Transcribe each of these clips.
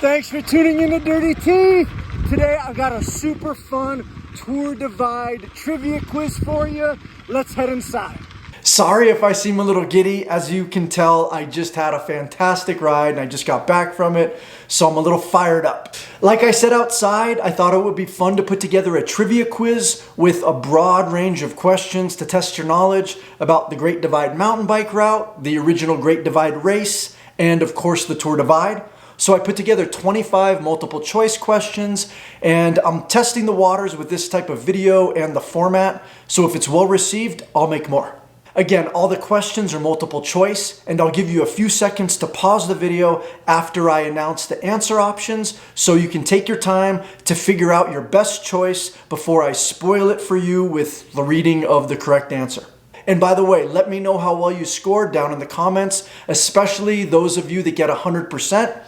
Thanks for tuning in to Dirty Tea. Today I got a super fun Tour Divide trivia quiz for you. Let's head inside. Sorry if I seem a little giddy. As you can tell, I just had a fantastic ride and I just got back from it, so I'm a little fired up. Like I said outside, I thought it would be fun to put together a trivia quiz with a broad range of questions to test your knowledge about the Great Divide mountain bike route, the original Great Divide race, and of course the Tour Divide. So I put together 25 multiple choice questions, and I'm testing the waters with this type of video and the format, so if it's well received, I'll make more. Again, all the questions are multiple choice, and I'll give you a few seconds to pause the video after I announce the answer options so you can take your time to figure out your best choice before I spoil it for you with the reading of the correct answer. And by the way, let me know how well you scored down in the comments, especially those of you that get 100%.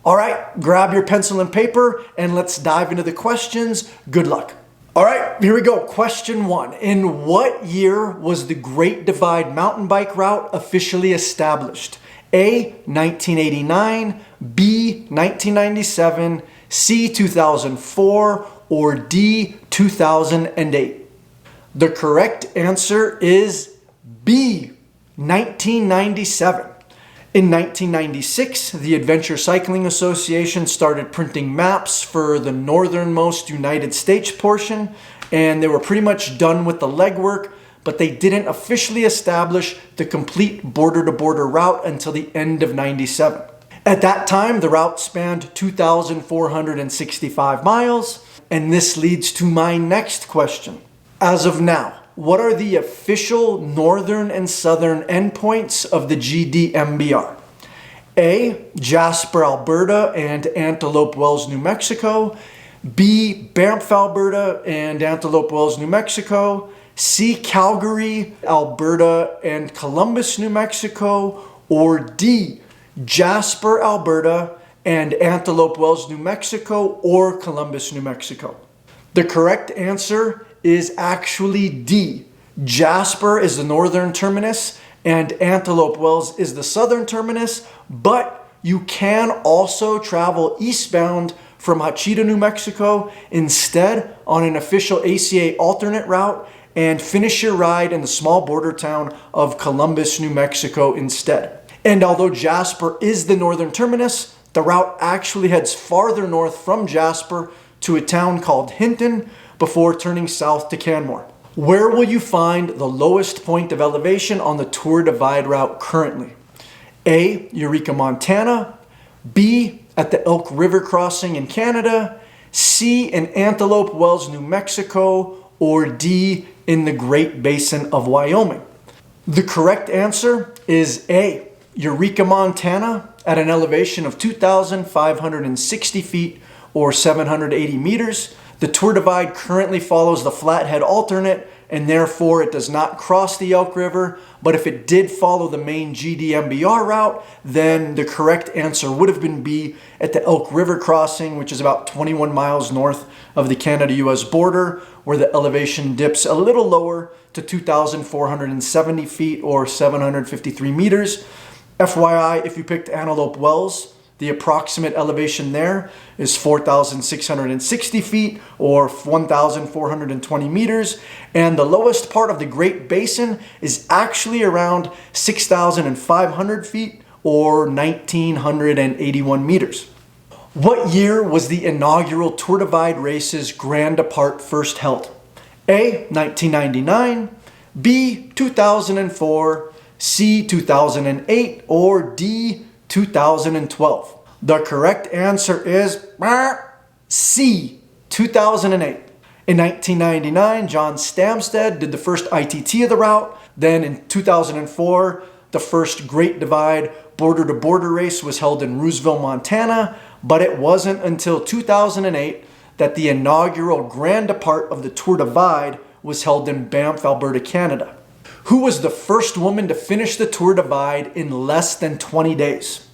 All right, grab your pencil and paper and let's dive into the questions. Good luck. All right, here we go. Question 1. In what year was the Great Divide mountain bike route officially established? A, 1989, B, 1997, C, 2004, or D, 2008? The correct answer is B, 1997. In 1996, the Adventure Cycling Association started printing maps for the northernmost United States portion, and they were pretty much done with the legwork, but they didn't officially establish the complete border-to-border route until the end of 97. At that time, the route spanned 2,465 miles, and this leads to my next question. As of now, what are the official northern and southern endpoints of the GDMBR? A, Jasper, Alberta and Antelope Wells, New Mexico. B, Banff, Alberta and Antelope Wells, New Mexico. C, Calgary, Alberta and Columbus, New Mexico. Or D, Jasper, Alberta and Antelope Wells, New Mexico or Columbus, New Mexico? The correct answer is actually D. Jasper is the northern terminus and Antelope Wells is the southern terminus, but you can also travel eastbound from Hachita, New Mexico instead on an official ACA alternate route and finish your ride in the small border town of Columbus, New Mexico instead. And although Jasper is the northern terminus, the route actually heads farther north from Jasper to a town called Hinton before turning south to Canmore. Where will you find the lowest point of elevation on the Tour Divide route currently? A, Eureka, Montana. B, at the Elk River crossing in Canada. C, in Antelope Wells, New Mexico. Or D, in the Great Basin of Wyoming? The correct answer is A, Eureka, Montana, at an elevation of 2,560 feet or 780 meters. The Tour Divide currently follows the Flathead alternate and therefore it does not cross the Elk River, but if it did follow the main GDMBR route, then the correct answer would have been B at the Elk River crossing, which is about 21 miles north of the Canada-US border, where the elevation dips a little lower to 2,470 feet or 753 meters. FYI, if you picked Antelope Wells, the approximate elevation there is 4,660 feet or 1,420 meters. And the lowest part of the Great Basin is actually around 6,500 feet or 1,981 meters. What year was the inaugural Tour Divide race's Grand Depart first held? A, 1999, B, 2004, C, 2008, or D, 2012. The correct answer is C, 2008. In 1999, John Stamsted did the first ITT of the route. Then in 2004, the first Great Divide border-to-border race was held in Roosevelt, Montana, but it wasn't until 2008 that the inaugural Grand Depart of the Tour Divide was held in Banff, Alberta, Canada. Who was the first woman to finish the Tour Divide in less than 20 days?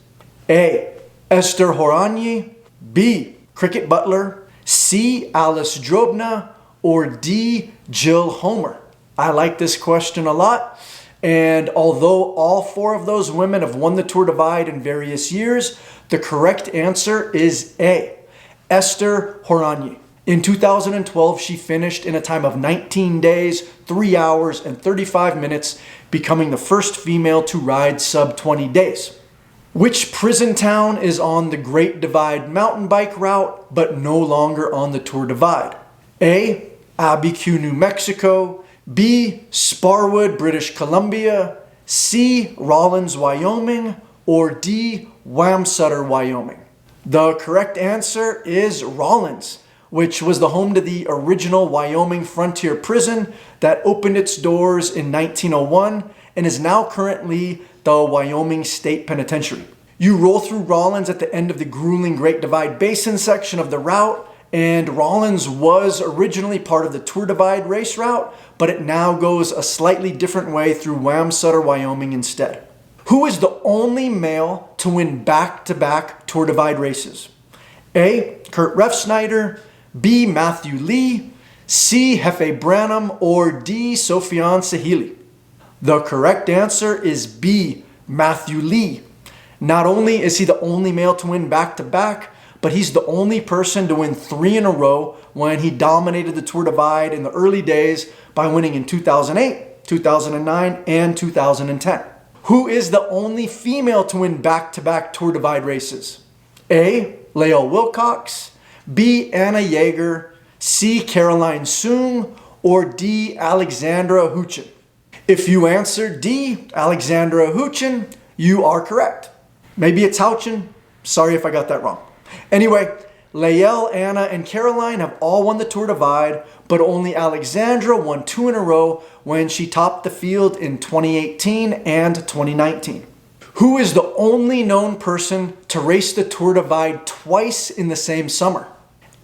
A, Esther Horanyi. B, Cricket Butler. C, Alice Drobna. Or D, Jill Homer? I like this question a lot. And although all 4 of those women have won the Tour Divide in various years, the correct answer is A, Esther Horanyi. In 2012, she finished in a time of 19 days, 3 hours, and 35 minutes, becoming the first female to ride sub 20 days. Which prison town is on the Great Divide mountain bike route, but no longer on the Tour Divide? A, Abiquiu, New Mexico. B, Sparwood, British Columbia. C, Rawlins, Wyoming. Or D, Wamsutter, Wyoming. The correct answer is Rawlins, which was the home to the original Wyoming Frontier Prison that opened its doors in 1901 and is now currently the Wyoming State Penitentiary. You roll through Rawlins at the end of the grueling Great Divide Basin section of the route, and Rawlins was originally part of the Tour Divide race route, but it now goes a slightly different way through Wamsutter, Wyoming instead. Who is the only male to win back-to-back Tour Divide races? A, Kurt Refsnyder. B, Matthew Lee. C, Hefe Branham. Or D, Sofiane Sahili. The correct answer is B, Matthew Lee. Not only is he the only male to win back-to-back, but he's the only person to win 3 in a row when he dominated the Tour Divide in the early days by winning in 2008, 2009, and 2010. Who is the only female to win back-to-back Tour Divide races? A, Lael Wilcox. B, Anna Yeager. C, Caroline Soong. Or D, Alexandra Huchin. If you answer D, Alexandra Huchin, you are correct. Maybe it's Houchin. Sorry if I got that wrong. Anyway, Lael, Anna, and Caroline have all won the Tour Divide, but only Alexandra won 2 in a row when she topped the field in 2018 and 2019. Who is the only known person to race the Tour Divide twice in the same summer?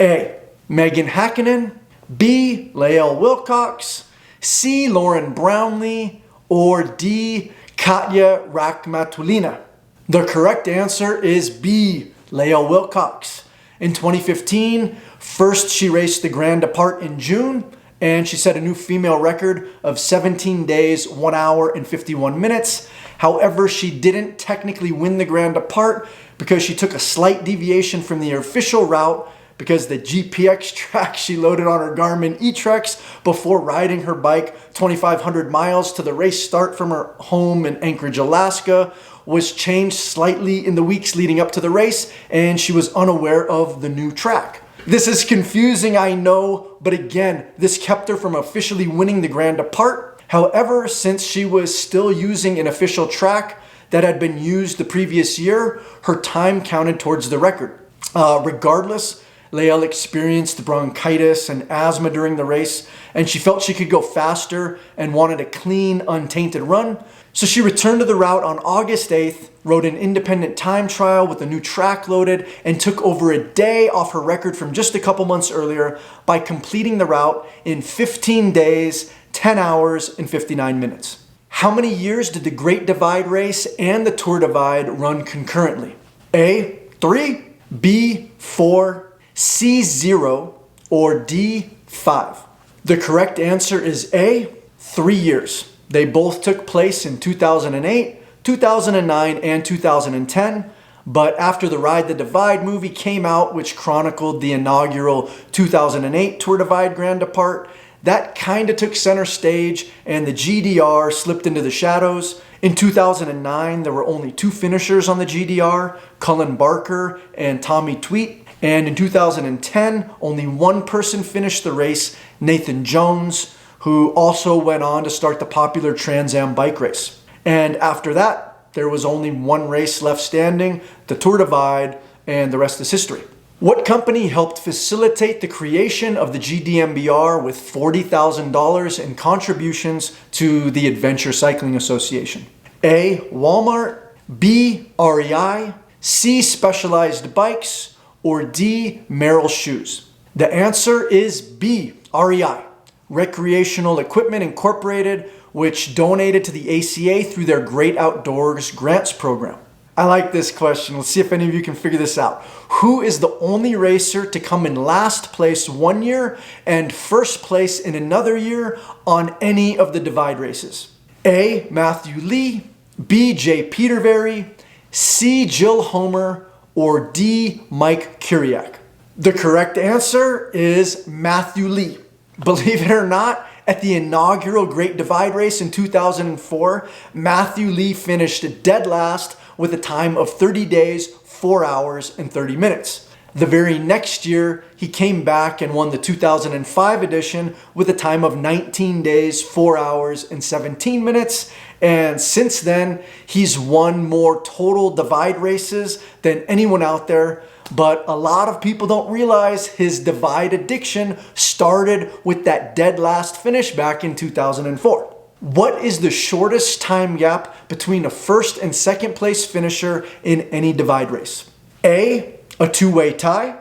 A, Megan Hakkinen. B, Lael Wilcox. C, Lauren Brownlee. Or D, Katja Rakhmatulina. The correct answer is B, Lael Wilcox. In 2015, first she raced the Grand Depart in June, and she set a new female record of 17 days, 1 hour, and 51 minutes. However, she didn't technically win the Grand Depart because she took a slight deviation from the official route because the GPX track she loaded on her Garmin eTrex before riding her bike 2,500 miles to the race start from her home in Anchorage, Alaska, was changed slightly in the weeks leading up to the race, and she was unaware of the new track. This is confusing, I know, but again, this kept her from officially winning the Grand Depart. However, since she was still using an official track that had been used the previous year, her time counted towards the record. Regardless, Lael experienced bronchitis and asthma during the race, and she felt she could go faster and wanted a clean, untainted run. So she returned to the route on August 8th, rode an independent time trial with a new track loaded, and took over a day off her record from just a couple months earlier by completing the route in 15 days, 10 hours, and 59 minutes. How many years did the Great Divide race and the Tour Divide run concurrently? A, 3, B, 4, C, 0, or D, 5. The correct answer is A, 3 years. They both took place in 2008, 2009, and 2010, but after the Ride the Divide movie came out, which chronicled the inaugural 2008 Tour Divide Grand Depart, that kind of took center stage and the GDR slipped into the shadows. In 2009, there were only 2 finishers on the GDR, Cullen Barker and Tommy Tweet. And in 2010, only 1 person finished the race, Nathan Jones, who also went on to start the popular Trans Am bike race. And after that, there was only 1 race left standing, the Tour Divide, and the rest is history. What company helped facilitate the creation of the GDMBR with $40,000 in contributions to the Adventure Cycling Association? A, Walmart. B, REI. C, Specialized Bikes. Or D, Merrill Shoes. The answer is B, REI, Recreational Equipment Incorporated, which donated to the ACA through their Great Outdoors Grants program. I like this question. Let's see if any of you can figure this out. Who is the only racer to come in last place 1 year and first place in another year on any of the Divide races? A. Matthew Lee, B. Jay Petervary, C. Jill Homer, or D. Mike Kuriak? The correct answer is Matthew Lee. Believe it or not, at the inaugural Great Divide Race in 2004, Matthew Lee finished dead last with a time of 30 days, 4 hours, and 30 minutes. The very next year, he came back and won the 2005 edition with a time of 19 days, 4 hours, and 17 minutes. And since then, he's won more total divide races than anyone out there. But a lot of people don't realize his divide addiction started with that dead last finish back in 2004. What is the shortest time gap between a first and second place finisher in any divide race? A, a two-way tie,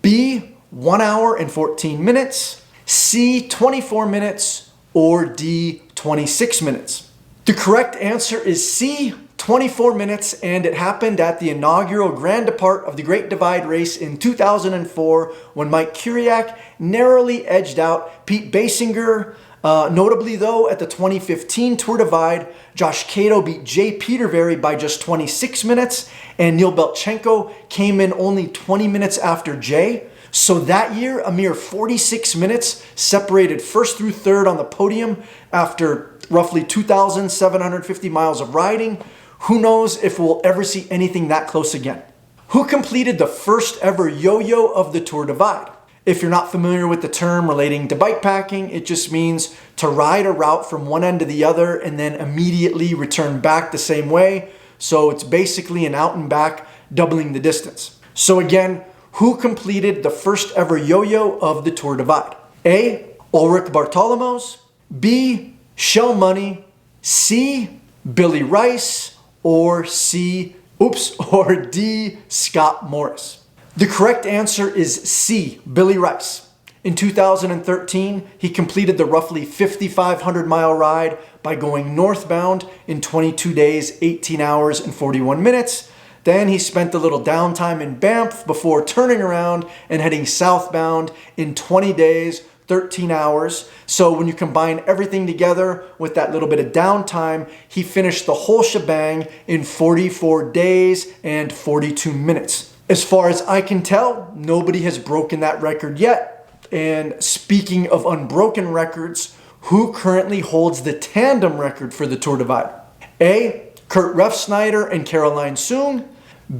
B, 1 hour and 14 minutes, C, 24 minutes, or D, 26 minutes. The correct answer is C, 24 minutes, and it happened at the inaugural Grand Depart of the Great Divide Race in 2004 when Mike Kuriak narrowly edged out Pete Basinger. Notably though, at the 2015 Tour Divide, Josh Cato beat Jay Petervary by just 26 minutes, and Neil Belchenko came in only 20 minutes after Jay. So that year, a mere 46 minutes separated first through third on the podium after roughly 2,750 miles of riding. Who knows if we'll ever see anything that close again? Who completed the first ever yo-yo of the Tour Divide? If you're not familiar with the term relating to bikepacking, it just means to ride a route from one end to the other and then immediately return back the same way. So it's basically an out and back, doubling the distance. So again, who completed the first ever yo-yo of the Tour Divide? A. Ulrich Bartolomos, B. Shell Money, C. Billy Rice, or D. Scott Morris? The correct answer is C, Billy Rice. In 2013, he completed the roughly 5,500 mile ride by going northbound in 22 days, 18 hours, and 41 minutes. Then he spent a little downtime in Banff before turning around and heading southbound in 20 days, 13 hours. So when you combine everything together with that little bit of downtime, he finished the whole shebang in 44 days and 42 minutes. As far as I can tell, nobody has broken that record yet. And speaking of unbroken records, who currently holds the tandem record for the Tour Divide? A. Kurt Refsnyder and Caroline Soong,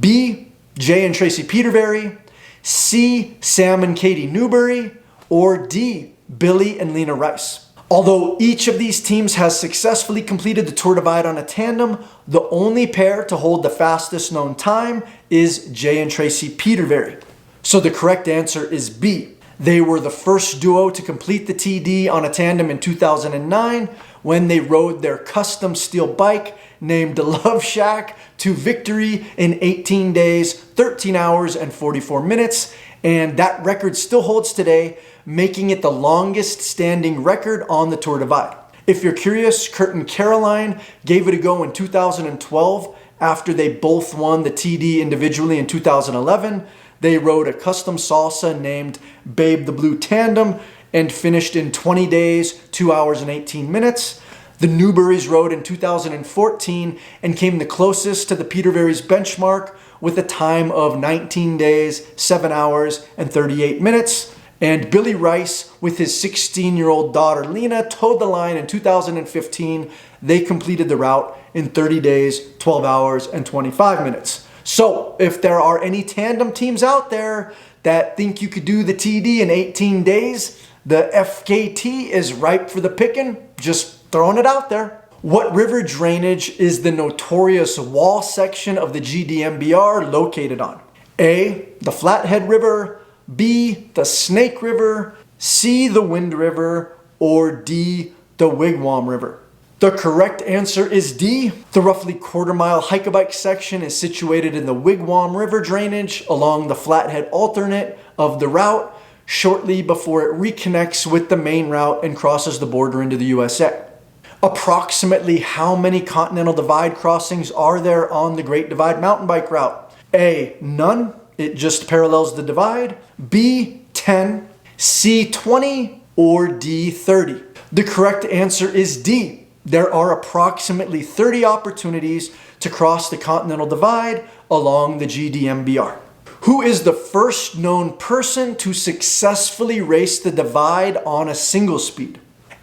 B. Jay and Tracy Petervary, C. Sam and Katie Newbury, or D. Billy and Lena Rice. Although each of these teams has successfully completed the Tour Divide on a tandem, the only pair to hold the fastest known time is Jay and Tracy Petervary. So the correct answer is B. They were the first duo to complete the TD on a tandem in 2009 when they rode their custom steel bike named Love Shack to victory in 18 days, 13 hours, and 44 minutes. And that record still holds today, making it the longest standing record on the Tour Divide. If you're curious, Kurt and Caroline gave it a go in 2012 after they both won the TD individually in 2011. They rode a custom salsa named Babe the Blue Tandem and finished in 20 days, 2 hours and 18 minutes. The Newburys rode in 2014 and came the closest to the Petervary's benchmark with a time of 19 days, 7 hours, and 38 minutes. And Billy Rice, with his 16-year-old daughter Lena, towed the line in 2015. They completed the route in 30 days, 12 hours, and 25 minutes. So if there are any tandem teams out there that think you could do the TD in 18 days, the FKT is ripe for the picking. Just throwing it out there. What river drainage is the notorious wall section of the GDMBR located on? A, the Flathead River, B, the Snake River, C, the Wind River, or D, the Wigwam River? The correct answer is D. The roughly quarter-mile hike-a-bike section is situated in the Wigwam River drainage along the Flathead alternate of the route shortly before it reconnects with the main route and crosses the border into the USA. Approximately how many Continental Divide crossings are there on the Great Divide mountain bike route? A, none. It just parallels the divide. B, 10. C, 20. Or D, 30. The correct answer is D. there are approximately 30 opportunities to cross the Continental Divide along the GDMBR. Who is the first known person to successfully race the divide on a single speed?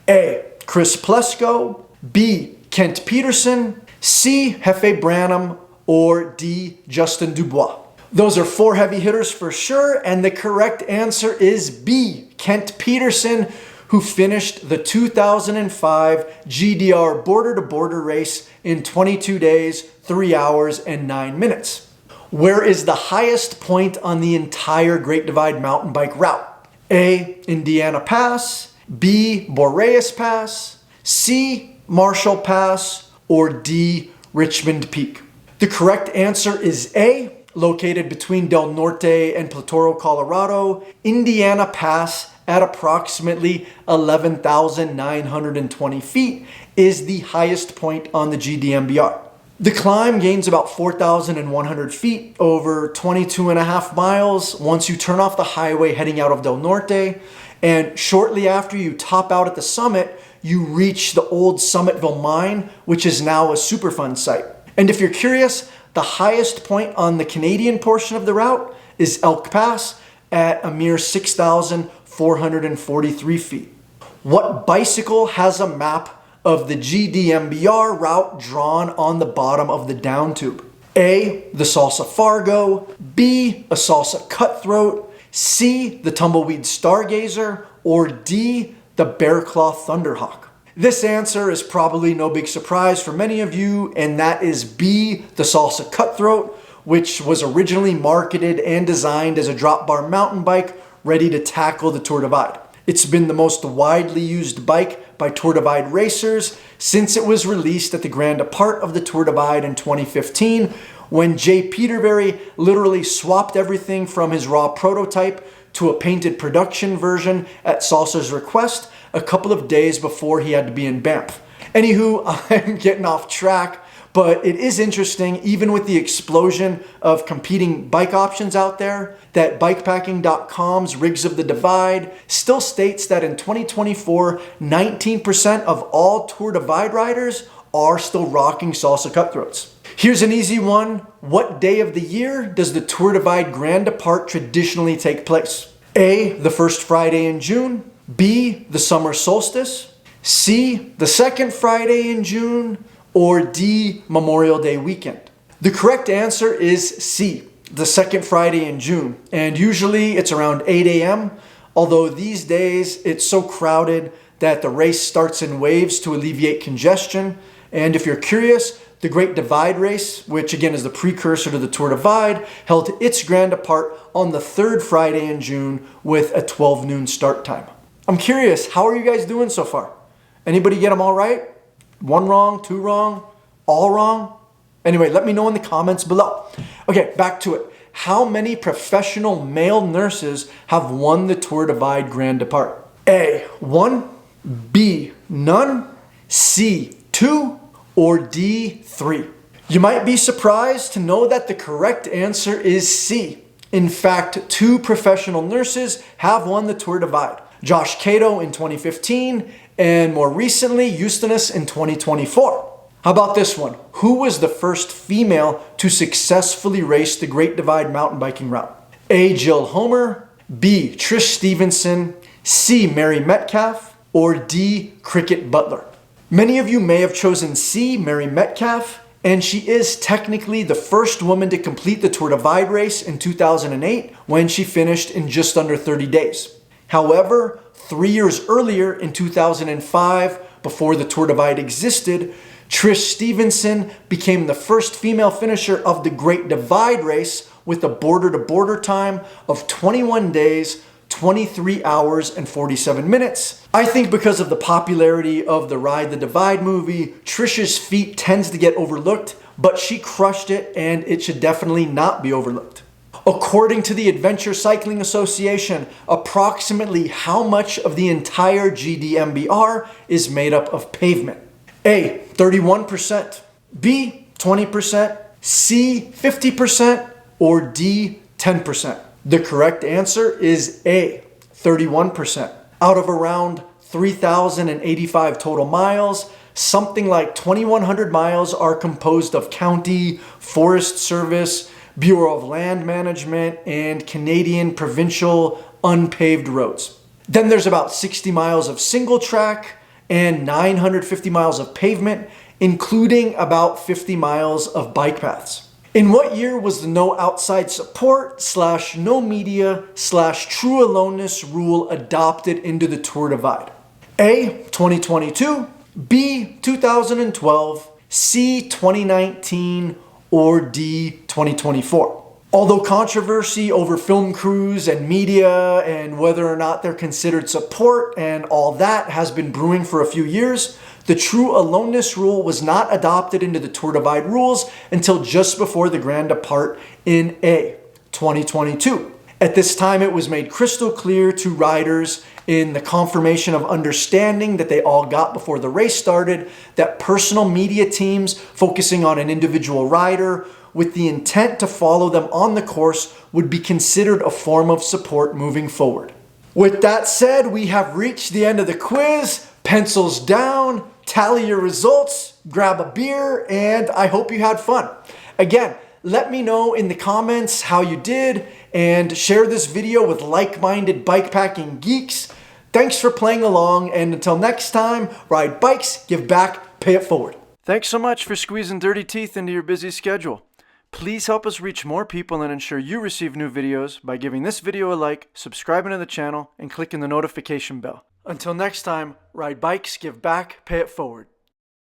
A. Chris Plesko, B. Kent Peterson, C. Hefe Branham, or D. Justin Dubois? Those are 4 heavy hitters for sure, and the correct answer is B. Kent Peterson, who finished the 2005 GDR border-to-border race in 22 days, 3 hours, and 9 minutes. Where is the highest point on the entire Great Divide mountain bike route? A. Indiana Pass, B. Boreas Pass, C. Marshall Pass, or D. Richmond Peak? The correct answer is A. Located between Del Norte and Platoro, Colorado, Indiana Pass at approximately 11,920 feet is the highest point on the GDMBR. The climb gains about 4,100 feet over 22 and a half miles once you turn off the highway heading out of Del Norte, and shortly after you top out at the summit, you reach the old Summitville mine, which is now a Superfund site. And if you're curious, the highest point on the Canadian portion of the route is Elk Pass at a mere 6,443 feet. What bicycle has a map of the GDMBR route drawn on the bottom of the down tube? A. The Salsa Fargo, B. A Salsa Cutthroat, C. The Tumbleweed Stargazer, or D. The Bearclaw Thunderhawk? This answer is probably no big surprise for many of you, and that is B. The Salsa Cutthroat, which was originally marketed and designed as a drop bar mountain bike ready to tackle the Tour Divide. It's been the most widely used bike by Tour Divide racers since it was released at the Grand Depart of the Tour Divide in 2015, when Jay Peterberry literally swapped everything from his raw prototype to a painted production version at Salsa's request a couple of days before he had to be in Banff. Anywho, I'm getting off track, but it is interesting, even with the explosion of competing bike options out there, that bikepacking.com's Rigs of the Divide still states that in 2024, 19% of all Tour Divide riders are still rocking Salsa Cutthroats. Here's an easy one. What day of the year does the Tour Divide Grand Depart traditionally take place? A. The first Friday in June, B. The summer solstice, C. The second Friday in June, or D. Memorial Day weekend? The correct answer is C. The second Friday in June, and usually it's around 8 a.m., although these days it's so crowded that the race starts in waves to alleviate congestion. And if you're curious, the Great Divide Race, which again is the precursor to the Tour Divide, held its Grand Depart on the third Friday in June with a 12 noon start time. I'm curious, how are you guys doing so far? Anybody get them all right? 1 wrong, 2 wrong, all wrong? Anyway, let me know in the comments below. Okay, back to it. How many professional male nurses have won the Tour Divide Grand Depart? A. 1, B. None, C. 2, or D. 3? You might be surprised to know that the correct answer is C. In fact, 2 professional nurses have won the Tour Divide. Josh Cato in 2015, and more recently, Eustanis in 2024. How about this one? Who was the first female to successfully race the Great Divide mountain biking route? A. Jill Homer, B. Trish Stevenson, C. Mary Metcalf, or D. Cricket Butler? Many of you may have chosen C. Mary Metcalf, and she is technically the first woman to complete the Tour Divide race in 2008 when she finished in just under 30 days. However, 3 years earlier in 2005, before the Tour Divide existed, Trish Stevenson became the first female finisher of the Great Divide race with a border-to-border time of 21 days, 23 hours, and 47 minutes. I think because of the popularity of the Ride the Divide movie, Trish's feat tends to get overlooked, but she crushed it and it should definitely not be overlooked. According to the Adventure Cycling Association, approximately how much of the entire GDMBR is made up of pavement? A. 31%, B. 20%, C. 50%, or D. 10%? The correct answer is A. 31%. Out of around 3,085 total miles, something like 2,100 miles are composed of county, Forest Service, Bureau of Land Management, and Canadian provincial unpaved roads. Then there's about 60 miles of single track and 950 miles of pavement, including about 50 miles of bike paths. In what year was the no outside support / no media / true aloneness rule adopted into the Tour Divide? A, 2022, B, 2012, C, 2019, or D, 2024. Although controversy over film crews and media and whether or not they're considered support and all that has been brewing for a few years, the true aloneness rule was not adopted into the Tour Divide rules until just before the Grand Depart in A, 2022. At this time, it was made crystal clear to riders in the confirmation of understanding that they all got before the race started that personal media teams focusing on an individual rider with the intent to follow them on the course would be considered a form of support moving forward. With that said, we have reached the end of the quiz. Pencils down, tally your results, grab a beer, and I hope you had fun. Again, let me know in the comments how you did and share this video with like-minded bikepacking geeks. Thanks for playing along, and until next time, ride bikes, give back, pay it forward. Thanks so much for squeezing dirty teeth into your busy schedule. Please help us reach more people and ensure you receive new videos by giving this video a like, subscribing to the channel, and clicking the notification bell. Until next time, ride bikes, give back, pay it forward.